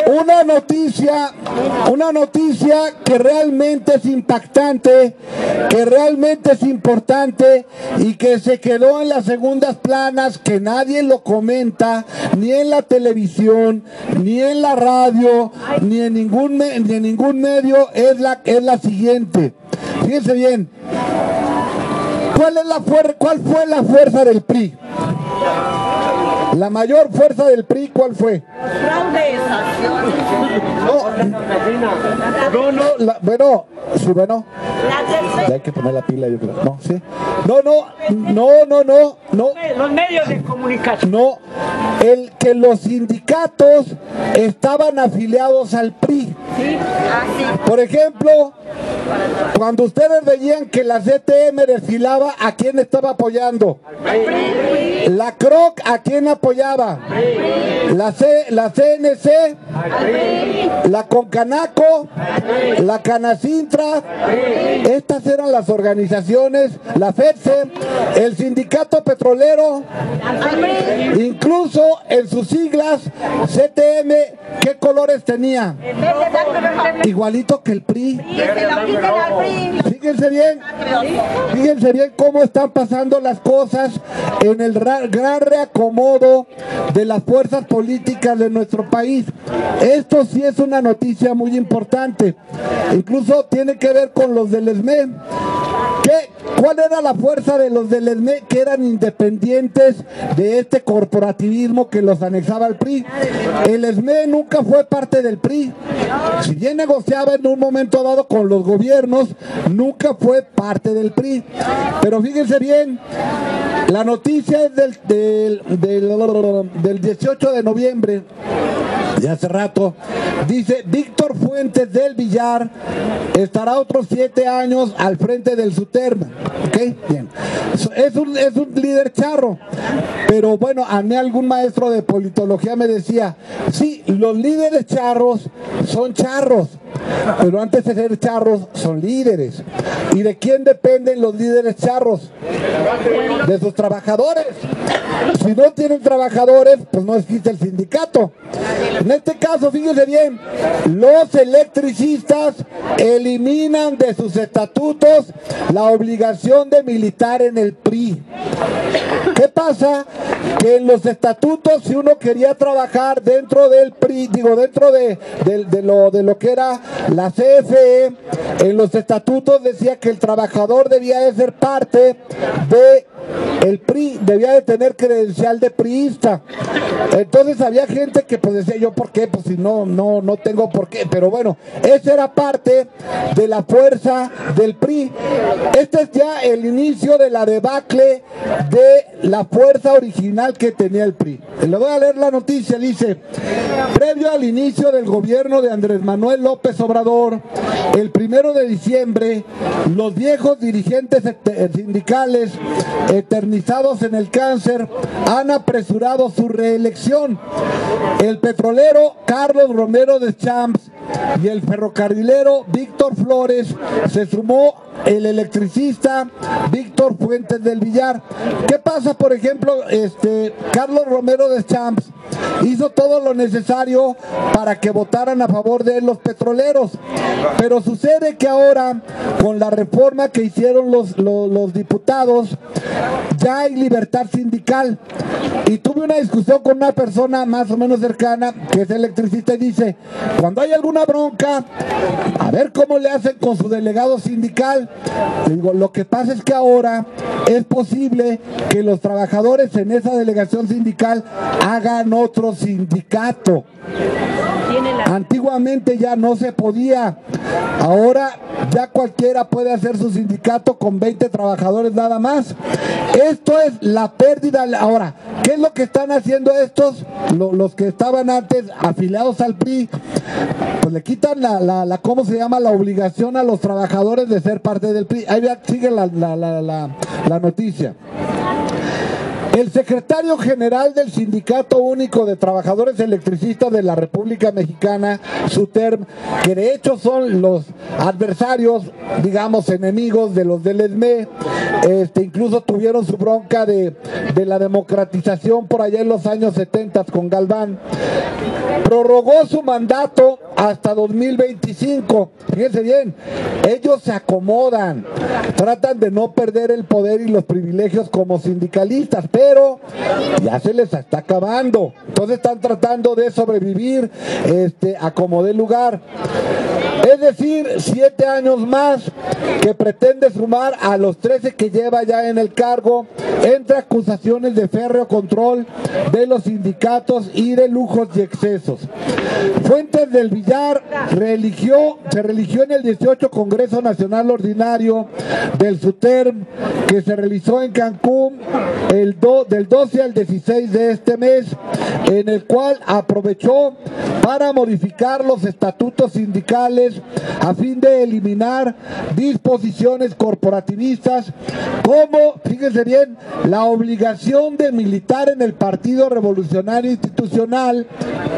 una noticia que realmente es impactante, que realmente es importante y que se quedó en las segundas planas, que nadie lo comenta, ni en la televisión, ni en la radio, ni en ningún medio, es la siguiente. Fíjense bien. ¿Cuál fue la fuerza del PRI? La mayor fuerza del PRI, ¿cuál fue? Bueno, hay que poner la pila, yo creo. No, sí. No. Los medios de comunicación. No, el que los sindicatos estaban afiliados al PRI. Por ejemplo, cuando ustedes veían que la CTM desfilaba, ¿a quién estaba apoyando? La CROC, ¿a quién apoyaba? La CNC, la Concanaco, la Canacintra. Estas eran las organizaciones, la FEDSE, el sindicato petrolero, incluso en sus siglas CTM, ¿qué colores tenía? Igualito que el PRI. Fíjense bien cómo están pasando las cosas en el gran reacomodo de las fuerzas políticas de nuestro país. Esto sí es una noticia muy importante. Incluso tiene que ver con los del ESME. ¿Cuál era la fuerza de los del ESME? Que eran independientes de este corporativismo que los anexaba al PRI. El ESME nunca fue parte del PRI. Si bien negociaba en un momento dado con los gobiernos, nunca fue parte del PRI. Pero fíjense bien, la noticia es del 18 de noviembre, de hace rato. Dice: Víctor Fuentes del Villar estará otros 7 años al frente del SUTERM. ¿Ok? Bien. Es un líder charro. Pero bueno, a mí algún maestro de politología me decía: sí, los líderes charros son charros, pero antes de ser charros son líderes. ¿Y de quién dependen los líderes charros? De sus trabajadores. Si no tienen trabajadores, pues no existe el sindicato. En este caso, fíjense bien, los electricistas eliminan de sus estatutos la obligación de militar en el PRI. ¿Qué pasa? Que en los estatutos, si uno quería trabajar dentro del PRI, dentro de lo que era la CFE, en los estatutos decía que el trabajador debía de ser parte de el PRI, debía de tener credencial de priista. Entonces había gente que pues decía: yo por qué, pues si no tengo por qué. Pero bueno, esa era parte de la fuerza del PRI. Este es ya el inicio de la debacle de la fuerza original que tenía el PRI. Le voy a leer la noticia. Dice: previo al inicio del gobierno de Andrés Manuel López Obrador, el 1 de diciembre, los viejos dirigentes sindicales eternizados en el cáncer han apresurado su reelección. El petrolero Carlos Romero Deschamps y el ferrocarrilero Víctor Flores se sumó el electricista Víctor Fuentes del Villar. ¿Qué pasa? Por ejemplo, Carlos Romero Deschamps hizo todo lo necesario para que votaran a favor de él los petroleros, pero sucede que ahora, con la reforma que hicieron los diputados, ya hay libertad sindical. Y tuve una discusión con una persona más o menos cercana que es electricista y dice: cuando hay alguna bronca, a ver cómo le hacen con su delegado sindical. Le digo: lo que pasa es que ahora es posible que los trabajadores en esa delegación sindical hagan otro sindicato. Antiguamente ya no se podía. Ahora ya cualquiera puede hacer su sindicato con 20 trabajadores nada más. Esto es la pérdida. Ahora, ¿qué es lo que están haciendo estos? Los que estaban antes afiliados al PRI, pues le quitan ¿cómo se llama? La obligación a los trabajadores de ser parte del PRI. Ahí sigue la noticia. El secretario general del Sindicato Único de Trabajadores Electricistas de la República Mexicana, SUTERM, que de hecho son los adversarios, digamos, enemigos de los del ESME, incluso tuvieron su bronca de la democratización por allá en los años 70 con Galván. prorrogó su mandato hasta 2025. Fíjense bien, ellos se acomodan, tratan de no perder el poder y los privilegios como sindicalistas, pero ya se les está acabando. Entonces están tratando de sobrevivir a como dé lugar. Es decir, 7 años más que pretende sumar a los 13 que lleva ya en el cargo, entre acusaciones de férreo control de los sindicatos y de lujos y excesos. Fuentes del Villar se religió en el 18 Congreso Nacional Ordinario del SUTERM, que se realizó en Cancún del 12 al 16 de este mes, en el cual aprovechó para modificar los estatutos sindicales a fin de eliminar disposiciones corporativistas como, fíjense bien, la obligación de militar en el Partido Revolucionario Institucional,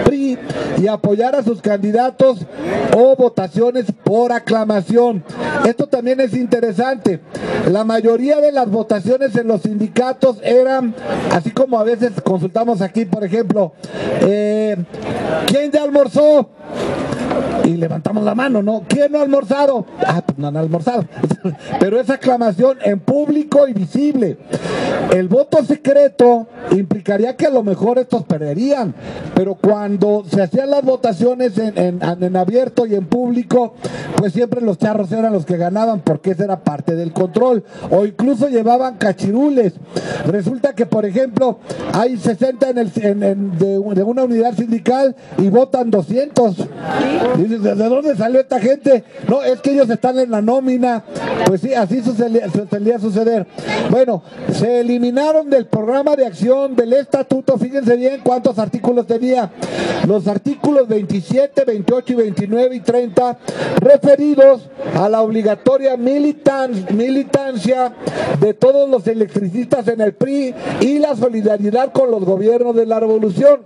PRI, y apoyar a sus candidatos o votaciones por aclamación. Esto también es interesante. La mayoría de las votaciones en los sindicatos eran, así como a veces consultamos aquí, por ejemplo, ¿quién ya almorzó? Y levantamos la mano, ¿no? ¿Quién no ha almorzado? Ah, pues no han almorzado. Pero es aclamación en público y visible. El voto secreto implicaría que a lo mejor estos perderían, pero cuando se hacían las votaciones en abierto y en público, pues siempre los charros eran los que ganaban, porque esa era parte del control, o incluso llevaban cachirules. Resulta que, por ejemplo, hay 60 de una unidad sindical y votan 200. Dices, ¿de dónde salió esta gente? No, es que ellos están en la nómina. Pues sí, así solía suceder. Bueno, se eliminaron del programa de acción del estatuto, fíjense bien cuántos artículos tenía. Los artículos 27, 28 y 29 y 30 referidos a la obligatoria militancia de todos los electricistas en el PRI y la solidaridad con los gobiernos de la revolución.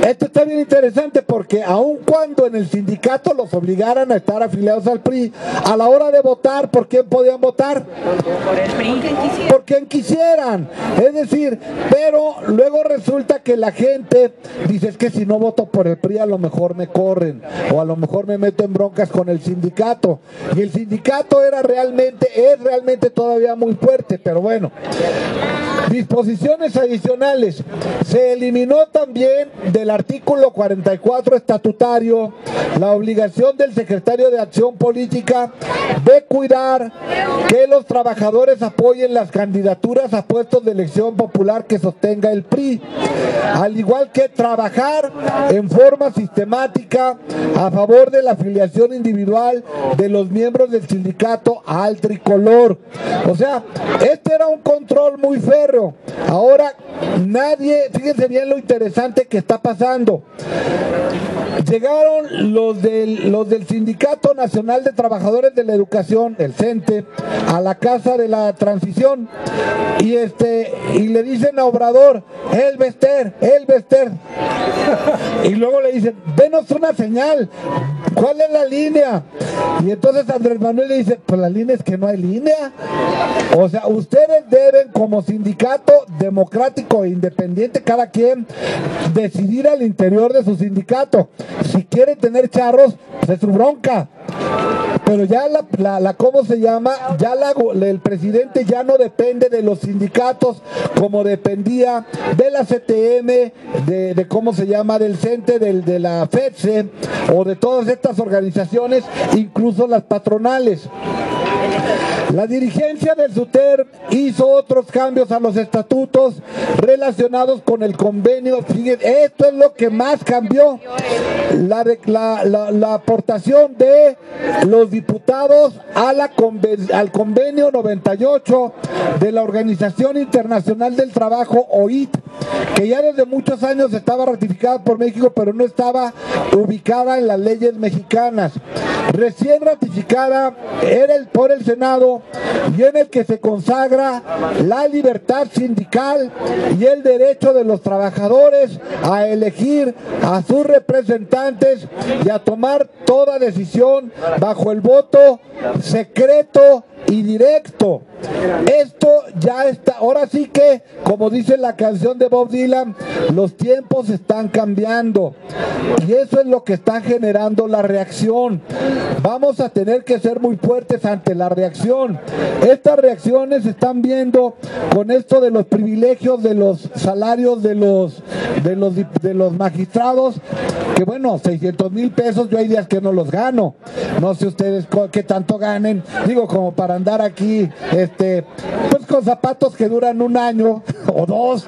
Esto está bien interesante porque aun cuando en el sindicato los obligaran a estar afiliados al PRI, a la hora de votar, ¿por quién podían votar? Por el PRI. Por quien quisieran. Es decir, pero luego resulta que la gente dice, es que si no voto por el PRI a lo mejor me corren, o a lo mejor me meto en broncas con el sindicato. Y el sindicato es realmente todavía muy fuerte, pero bueno. Disposiciones adicionales. Se eliminó también del artículo 44 estatutario la obligación del secretario de Acción Política de cuidar que los trabajadores apoyen las candidaturas a puestos de elección popular que sostenga el PRI, al igual que trabajar en forma sistemática a favor de la afiliación individual de los miembros del sindicato al tricolor. O sea, este era un control muy férreo. Ahora nadie, fíjense bien lo interesante que está pasando. Llegaron los del Sindicato Nacional de Trabajadores de la Educación, el CENTE, a la Casa de la Transición y le dicen a Obrador, el Bester, y luego le dicen, denos una señal, ¿cuál es la línea? Y entonces Andrés Manuel le dice, pues la línea es que no hay línea. O sea, ustedes deben, como sindicato democrático e independiente, cada quien decidir al interior de su sindicato. Si quieren tener charros, pues es su bronca. Pero ya ¿cómo se llama? Ya el presidente ya no depende de los sindicatos como dependía de la CTM, de ¿cómo se llama? Del CENTE, de la FEDSE o de todas estas organizaciones, incluso las patronales. La dirigencia del SUTERM hizo otros cambios a los estatutos relacionados con el convenio. Fíjense, esto es lo que más cambió. La aportación de los diputados al convenio 98 de la Organización Internacional del Trabajo, OIT, que ya desde muchos años estaba ratificada por México, pero no estaba ubicada en las leyes mexicanas. Recién ratificada por el Senado, y en el que se consagra la libertad sindical y el derecho de los trabajadores a elegir a sus representantes y a tomar toda decisión bajo el voto secreto y directo. Esto ya está, ahora sí que, como dice la canción de Bob Dylan, los tiempos están cambiando y eso es lo que está generando la reacción. Vamos a tener que ser muy fuertes ante la reacción. Estas reacciones se están viendo con esto de los privilegios, de los salarios de los magistrados, que bueno, 600,000 pesos, yo hay días que no los gano. No sé ustedes qué tanto ganen, digo, como para andar aquí, pues con zapatos que duran un año o dos,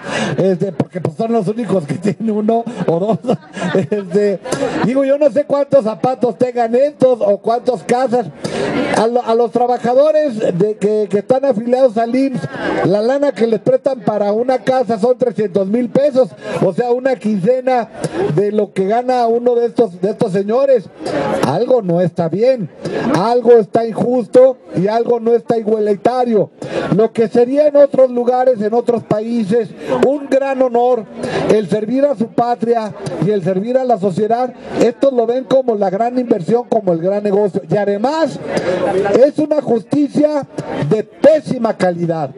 porque pues son los únicos que tienen uno o dos. Digo, yo no sé cuántos zapatos tengan estos o cuántas casas. A los trabajadores que están afiliados al IMSS, la lana que les prestan para una casa son 300,000 pesos, o sea, una quincena de lo que gana uno de estos señores. Algo no está bien, algo está injusto y algo no está igualitario. Lo que sería en otros lugares, en otros países, un gran honor, el servir a su patria y el servir a la sociedad, estos lo ven como la gran inversión, como el gran negocio, y además es una justicia de pésima calidad.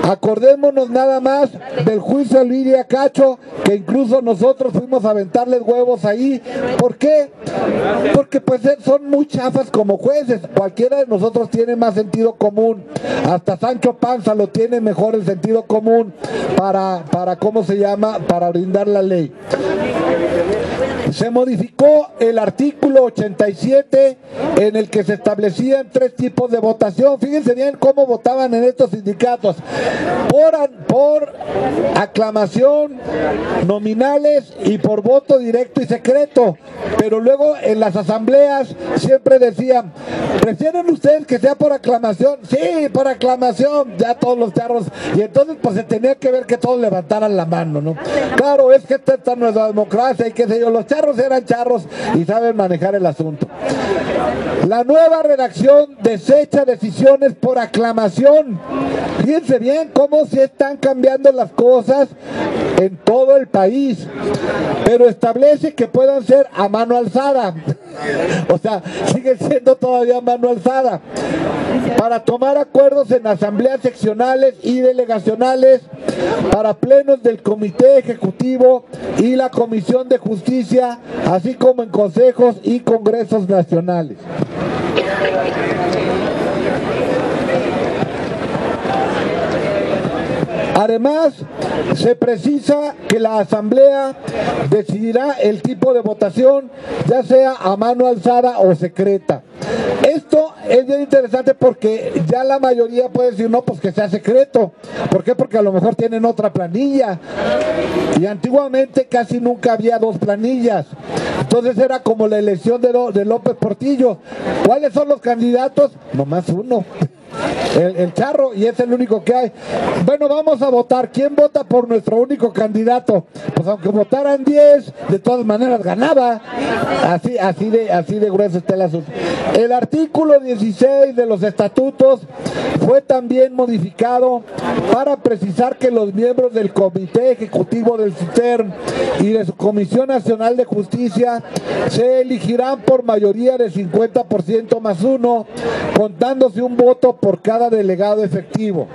Acordémonos nada más del juicio a Lidia Cacho, que incluso nosotros fuimos a aventarles huevos ahí. ¿Por qué? Porque pues son muy chafas como jueces. Cualquiera de nosotros tiene más sentido común. Hasta Sancho Panza lo tiene mejor el sentido común para ¿cómo se llama? Para brindar la ley. Se modificó el artículo 87 en el que se establecían 3 tipos de votación. Fíjense bien cómo votaban en estos sindicatos: por aclamación, nominales y por voto directo y secreto. Pero luego en las asambleas siempre decían: ¿prefieren ustedes que sea por aclamación? Sí, por aclamación, ya todos los charros. Y entonces pues se tenía que ver que todos levantaran la mano, ¿no? Claro, es que esta no es la democracia y qué sé yo, los charros eran charros y saben manejar el asunto. La nueva redacción desecha decisiones por aclamación. Fíjense bien cómo se están cambiando las cosas en todo el país, pero establece que puedan ser a mano alzada. O sea, sigue siendo todavía a mano alzada. Para tomar acuerdos en asambleas seccionales y delegacionales, para plenos del Comité Ejecutivo y la Comisión de Justicia, así como en consejos y congresos nacionales. Además, se precisa que la Asamblea decidirá el tipo de votación, ya sea a mano alzada o secreta. Esto es bien interesante porque ya la mayoría puede decir, no, pues que sea secreto. ¿Por qué? Porque a lo mejor tienen otra planilla. Y antiguamente casi nunca había 2 planillas. Entonces era como la elección de López Portillo. ¿Cuáles son los candidatos? Nomás uno. El charro, y es el único que hay. Bueno, vamos a votar. ¿Quién vota por nuestro único candidato? Pues aunque votaran 10, de todas maneras ganaba. Así de grueso está el asunto. El artículo 16 de los estatutos fue también modificado para precisar que los miembros del Comité Ejecutivo del CITERN y de su Comisión Nacional de Justicia se elegirán por mayoría de 50% más 1, contándose un voto por cada delegado efectivo.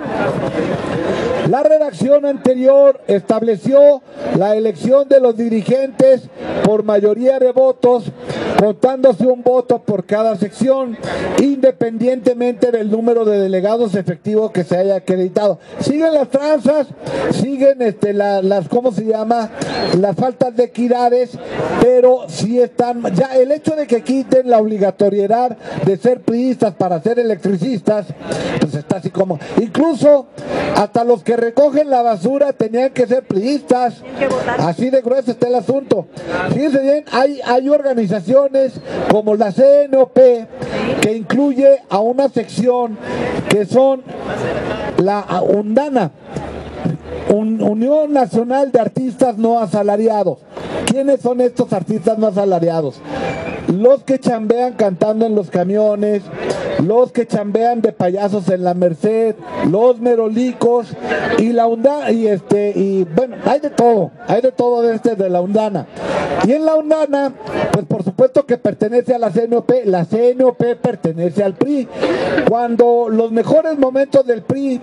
La redacción anterior estableció la elección de los dirigentes por mayoría de votos, contándose un voto por cada sección, independientemente del número de delegados efectivos que se haya acreditado. Siguen las tranzas, siguen las ¿cómo se llama? Las faltas de equidades, pero sí están, ya el hecho de que quiten la obligatoriedad de ser priistas para ser electricistas, pues está así como, incluso hasta los que recogen la basura tenían que ser priistas, así de grueso está el asunto. Fíjense bien, hay organizaciones como la CNOP que incluye a una sección que son la UNDANA, Unión Nacional de Artistas No Asalariados. ¿Quiénes son estos artistas no asalariados? Los que chambean cantando en los camiones, los que chambean de payasos en la Merced, los merolicos y la UNDANA, y bueno, hay de todo de la UNDANA. Y en la UNDANA Pues por supuesto que pertenece a la CNOP pertenece al PRI. Cuando los mejores momentos del PRI,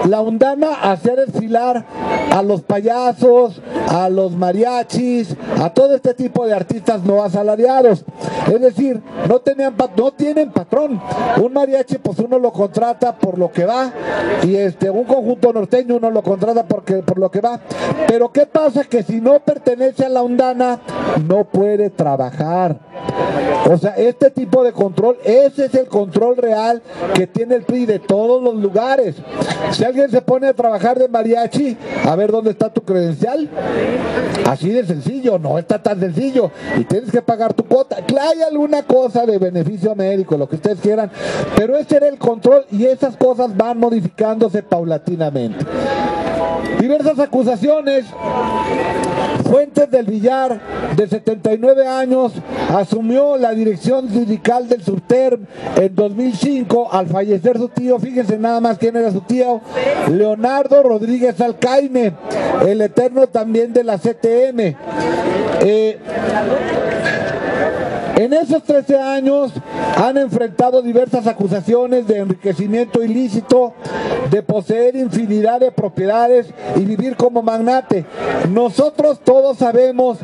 la Undana hacía desfilar a los payasos, a los mariachis, a todo este tipo de artistas no asalariados. Es decir, no tienen patrón. Un mariachi pues uno lo contrata por lo que va, y un conjunto norteño uno lo contrata por lo que va. Pero ¿qué pasa? Que si no pertenece a la Undana no puede trabajar. O sea, este tipo de control, ese es el control real que tiene el PRI de todos los lugares. Si alguien se pone a trabajar de mariachi, a ver dónde está tu credencial. Así de sencillo, no está tan sencillo, y tienes que pagar tu cuota. Claro, hay alguna cosa de beneficio médico, lo que ustedes quieran, pero ese era el control, y esas cosas van modificándose paulatinamente. Diversas acusaciones. Fuentes del Villar, de 79 años, asumió la dirección sindical del Subterm en 2005 al fallecer su tío. Fíjense nada más quién era su tío: Leonardo Rodríguez Alcaine, el eterno también de la CTM. En esos 13 años han enfrentado diversas acusaciones de enriquecimiento ilícito, de poseer infinidad de propiedades y vivir como magnate. Nosotros todos sabemos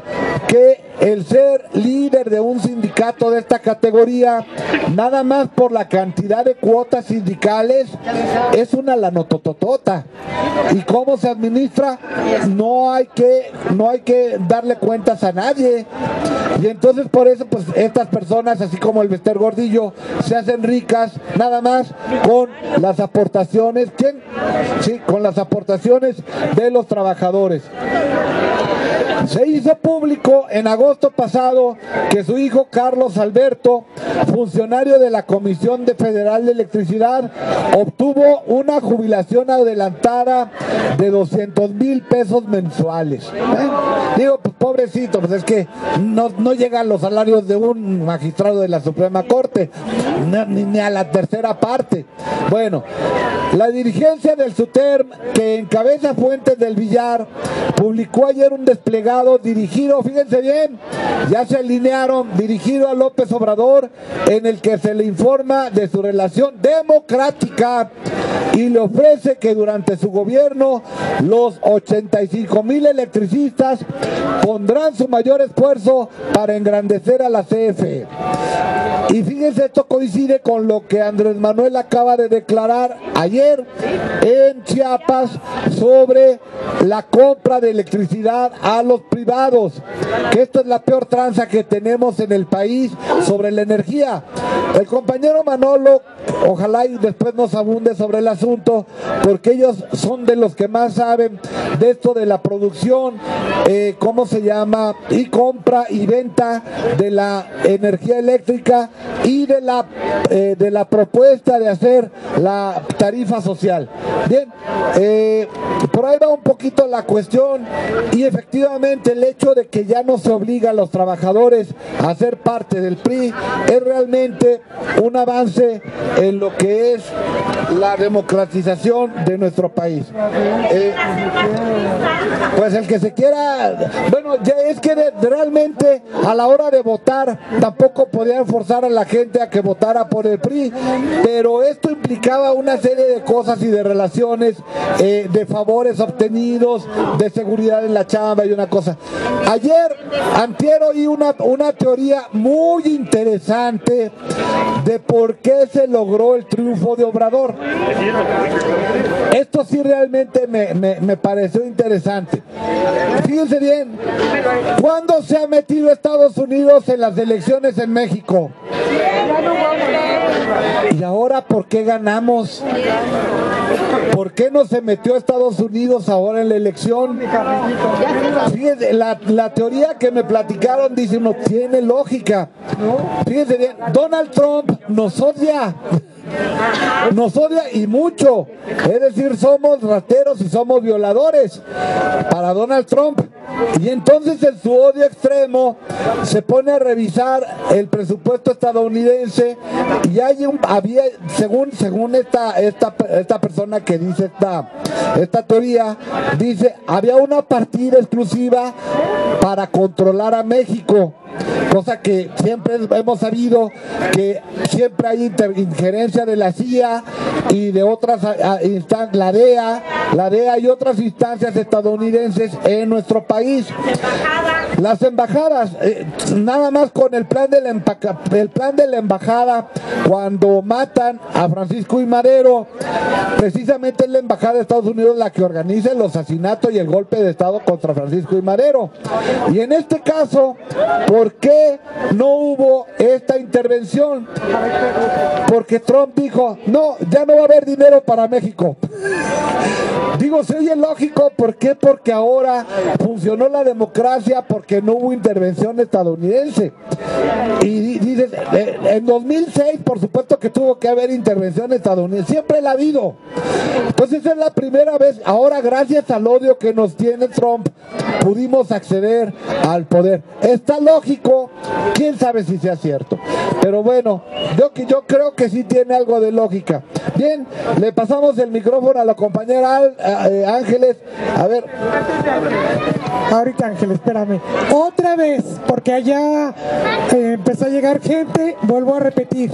que el ser líder de un sindicato de esta categoría, nada más por la cantidad de cuotas sindicales, es una lanotototota. ¿Y cómo se administra? No hay que darle cuentas a nadie. Y entonces por eso pues estas personas, así como el Bester Gordillo, se hacen ricas nada más con las aportaciones. ¿Quién? Sí, con las aportaciones de los trabajadores. Se hizo público en agosto pasado que su hijo Carlos Alberto, funcionario de la Comisión Federal de Electricidad, obtuvo una jubilación adelantada de 200,000 pesos mensuales. Digo, pues pobrecito, pues es que no llegan los salarios de un magistrado de la Suprema Corte, ni a la tercera parte. Bueno, la dirigencia del SUTERM, que encabeza Fuentes del Villar, publicó ayer un desplegado dirigido, fíjense bien, ya se alinearon, dirigido a López Obrador, en el que se le informa de su relación democrática y le ofrece que durante su gobierno los 85,000 electricistas pondrán su mayor esfuerzo para engrandecer a la CFE. Y fíjense, esto coincide con lo que Andrés Manuel acaba de declarar ayer en Chiapas sobre la compra de electricidad a los privados, que esto es la peor tranza que tenemos en el país sobre la energía. El compañero Manolo, ojalá y después nos abunde sobre el asunto, porque ellos son de los que más saben de esto de la producción, ¿cómo se llama? Y compra y venta de la energía eléctrica y de la propuesta de hacer la tarifa social. Bien, por ahí va un poquito la cuestión, y efectivamente el hecho de que ya no se obliga a los trabajadores a ser parte del PRI es realmente un avance en lo que es la democratización de nuestro país. Pues el que se quiera, bueno, ya es que realmente a la hora de votar tampoco podían forzar a la gente a que votara por el PRI, pero esto implicaba una serie de cosas y de relaciones, de favores obtenidos, de seguridad en la chamba y una cosa. Antier oí una teoría muy interesante de por qué se logró el triunfo de Obrador. Esto sí realmente me pareció interesante. Fíjense bien, ¿cuándo se ha metido Estados Unidos en las elecciones en México? ¿Y ahora por qué ganamos? ¿Por qué no se metió Estados Unidos ahora en la elección? Fíjense, la teoría que me platicaron dice, no tiene lógica. Fíjense bien, Donald Trump nos odia y mucho, es decir, somos rateros y somos violadores para Donald Trump. Y entonces en su odio extremo se pone a revisar el presupuesto estadounidense, y había, según esta persona que dice esta teoría, dice, había una partida exclusiva para controlar a México. cosa que siempre hemos sabido que siempre hay injerencia de la CIA y de otras instancias, la DEA y otras instancias estadounidenses en nuestro país. Las embajadas, nada más con el plan de la embajada, cuando matan a Francisco I. Madero, precisamente es la embajada de Estados Unidos la que organiza el asesinato y el golpe de Estado contra Francisco I. Madero. Y en este caso, ¿por qué no hubo esta intervención? Porque Trump dijo, no, ya no va a haber dinero para México. Digo, se oye lógico, ¿por qué? Porque ahora funcionó la democracia, porque no hubo intervención estadounidense. Y dices, en 2006, por supuesto que tuvo que haber intervención estadounidense, siempre la ha habido. Entonces es la primera vez, ahora gracias al odio que nos tiene Trump, pudimos acceder al poder. Está lógico, quién sabe si sea cierto. Pero bueno, yo creo que sí tiene algo de lógica. Bien, le pasamos el micrófono a la compañera Ángeles. A ver. Ahorita, Ángeles, espérame. Otra vez, porque allá empezó a llegar gente, vuelvo a repetir.